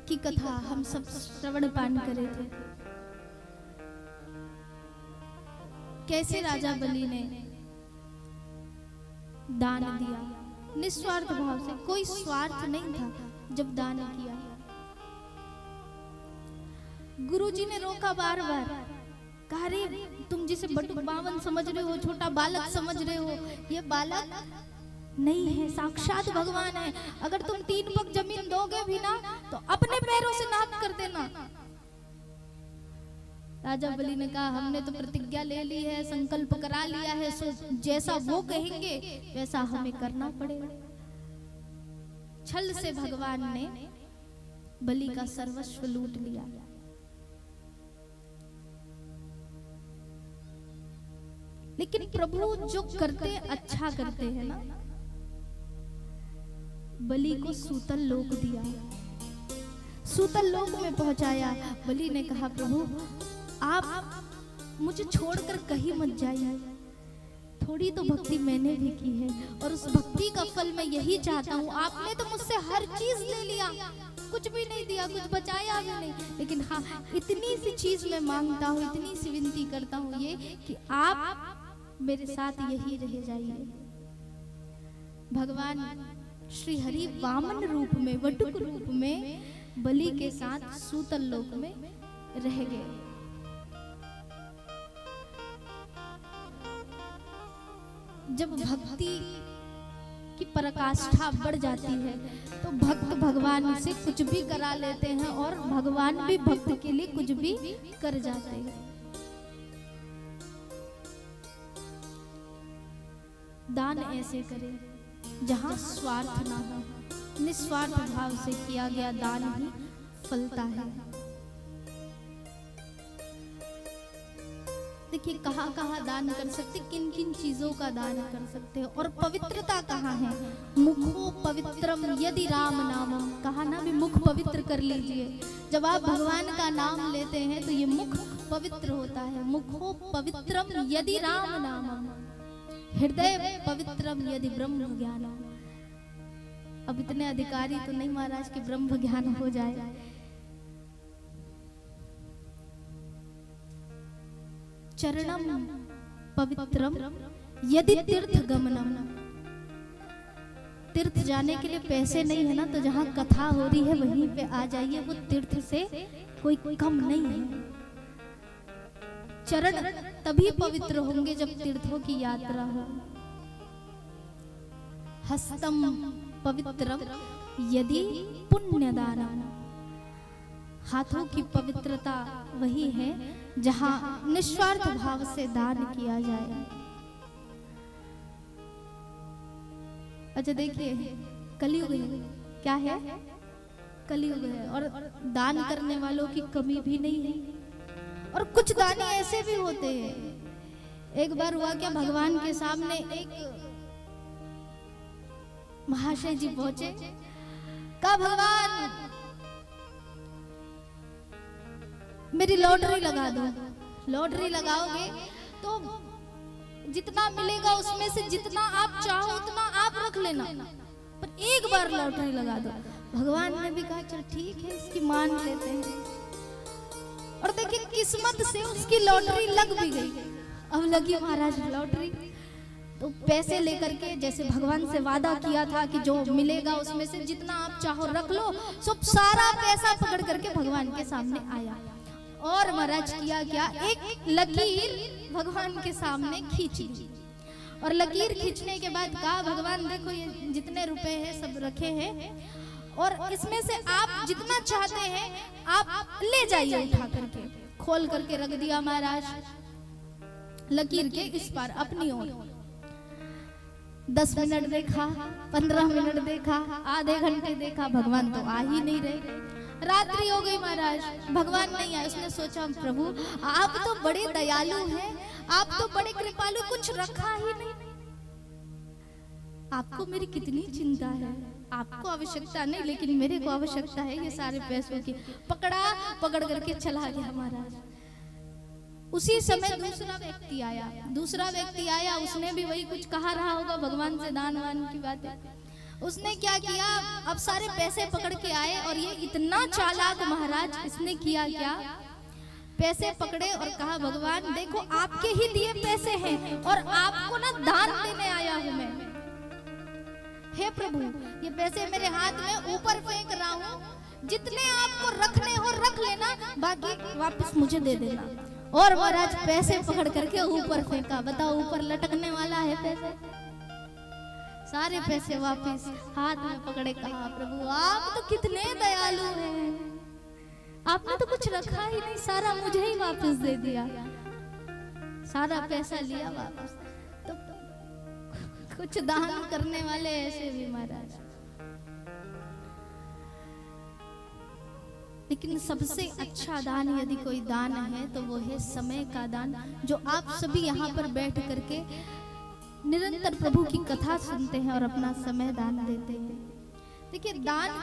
की कथा हम सब श्रवण पान करे थे। कैसे राजा बलि ने दान दिया निस्वार्थ भाव से, कोई स्वार्थ नहीं था जब दान किया। गुरुजी ने रोका बार बार, कहा रे तुम जिसे बटुक बावन समझ रहे हो, छोटा बालक समझ रहे हो, ये बालक नहीं है, साक्षात भगवान है। अगर तुम 3 पग जमीन दोगे भी ना तो अपने पैरों से नाप कर देना। राजा बलि ने कहा हमने तो प्रतिज्ञा ले ली है, संकल्प करा लिया है, सो जैसा वो कहेंगे वैसा हमें करना पड़ेगा। छल से भगवान ने बलि का सर्वस्व लूट लिया। लेकिन प्रभु जो करते अच्छा करते हैं ना, बलि को सूतल लोक दिया, सूतल लोक में पहुंचाया। बलि ने कहा प्रभु आप मुझे छोड़कर कहीं मत जाइए, थोड़ी तो भक्ति मैंने भी की है और उस भक्ति का फल मैं यही चाहता हूँ। आपने तो मुझसे हर चीज ले लिया, कुछ भी नहीं दिया, कुछ बचाया भी नहीं, लेकिन हाँ इतनी सी चीज मैं मांगता हूँ, इतनी सी विनती करता हूँ ये कि आप मेरे साथ यही रह जाइए। भगवान श्री हरि वामन रूप में, वटुक रूप में बलि के साथ सूतल लोक में रह गए। जब भक्ति की पराकाष्ठा बढ़ जाती है तो भक्त भगवान से कुछ भी करा लेते हैं और भगवान भी भक्त के लिए कुछ भी कर जाते हैं। दान ऐसे करें जहां स्वार्थ ना हो, निस्वार्थ भाव से किया गया दान ही फलता है। देखिए कहाँ कहाँ दान कर सकते, किन किन चीजों का दान कर सकते हैं, और पवित्रता कहाँ है। मुखो पवित्रम यदि राम नामम, कहा ना भी मुख पवित्र कर लीजिए। जब आप भगवान का नाम लेते हैं तो ये मुख पवित्र होता है। मुखो पवित्रम यदि राम नामम, हृदय पवित्रम यदि ब्रह्म ज्ञानम। अब इतने अधिकारी तो नहीं महाराज कि ब्रह्म ज्ञान हो जाए। चरणम पवित्रम यदि तीर्थ गमनम, तीर्थ जाने के लिए पैसे नहीं है ना तो जहाँ कथा हो रही है वहीं पे आ जाइए, वो तीर्थ से कोई कम नहीं है। चरण तभी पवित्र होंगे जब तीर्थों की यात्रा हो। हस्तम पवित्रम यदि पुण्यदानम, हाथों की पवित्रता वही है जहां निस्वार्थ भाव से दान किया जाए। अच्छा देखिए कलयुग है, क्या है, कलयुग है और दान करने वालों की कमी भी नहीं है। और कुछ दानी ऐसे भी होते हैं। एक बार हुआ क्या, भगवान के सामने एक महाशय जी पहुंचे, कहा भगवान मेरी लॉटरी लगा दो। लॉटरी लगाओगे तो जितना मिलेगा उसमें से जितना आप चाहो उतना आप रख लेना, पर एक बार लॉटरी लगा दो। भगवान ने भी कहा चल ठीक है, इसकी मान लेते हैं। और देखिए किस्मत से उसकी लॉटरी लग भी गई। अब लगी महाराज लॉटरी, तो पैसे लेकर के जैसे भगवान से वादा किया था कि जो मिलेगा उसमें से जितना आप चाहो रख लो, सब सारा पैसा पकड़ करके भगवान के सामने आया। और महाराज किया क्या, एक लकीर भगवान के सामने खींच ली। और लकीर खींचने के बाद कहा भगवान देखो ये जितने रुपए हैं सब रखे हैं और इसमें से आप जितना चाहते हैं आप ले जाइए, उठा करके खोल करके रख दिया महाराज लकीर के इस पार अपनी ओर। 10 मिनट देखा, 15 मिनट देखा, आधे घंटे देखा, भगवान तो आ ही नहीं रहे। रात्रि हो गई महाराज, भगवान नहीं आए। उसने सोचा प्रभु आप तो बड़े दयालु हैं, आप तो बड़े कृपालु, कुछ रखा ही नहीं। आपको मेरी कितनी चिंता है, आपको आवश्यकता नहीं लेकिन मेरे को आवश्यकता है ये सारे पैसों की। पकड़ करके चला गया महाराज। उसी समय दूसरा व्यक्ति आया, उसने भी वही कुछ कहा रहा होगा भगवान से दान वान की बातें। उसने क्या किया, अब सारे पैसे पकड़ के आए और ये इतना चालाक महाराज, इसने किया क्या, पैसे पकड़े और कहा भगवान देखो आपके ही दिए पैसे हैं और आपको ना दान देने आया हूं मैं। हे प्रभु ये पैसे मेरे हाथ में ऊपर फेंक रहा हूं, जितने आपको रखने हो रख लेना, बाकी वापस मुझे दे देना। और महाराज पैसे पकड़ करके ऊपर फेंका। बताओ ऊपर लटकने वाला है पैसे, सारे पैसे वापस हाथ में पकड़े। कहा प्रभु आप तो कितने दयालु हैं, आपने तो कुछ रखा ही नहीं, सारा मुझे ही वापस दे दिया, सारा पैसा लिया वापस। तो कुछ दान करने वाले ऐसे भी महाराज। लेकिन सबसे अच्छा दान यदि कोई दान है तो वो है समय का दान, जो आप सभी यहाँ पर बैठ करके निरंतर प्रभु की कथा सुनते हैं और अपना समय दान देते हैं। देखिए दान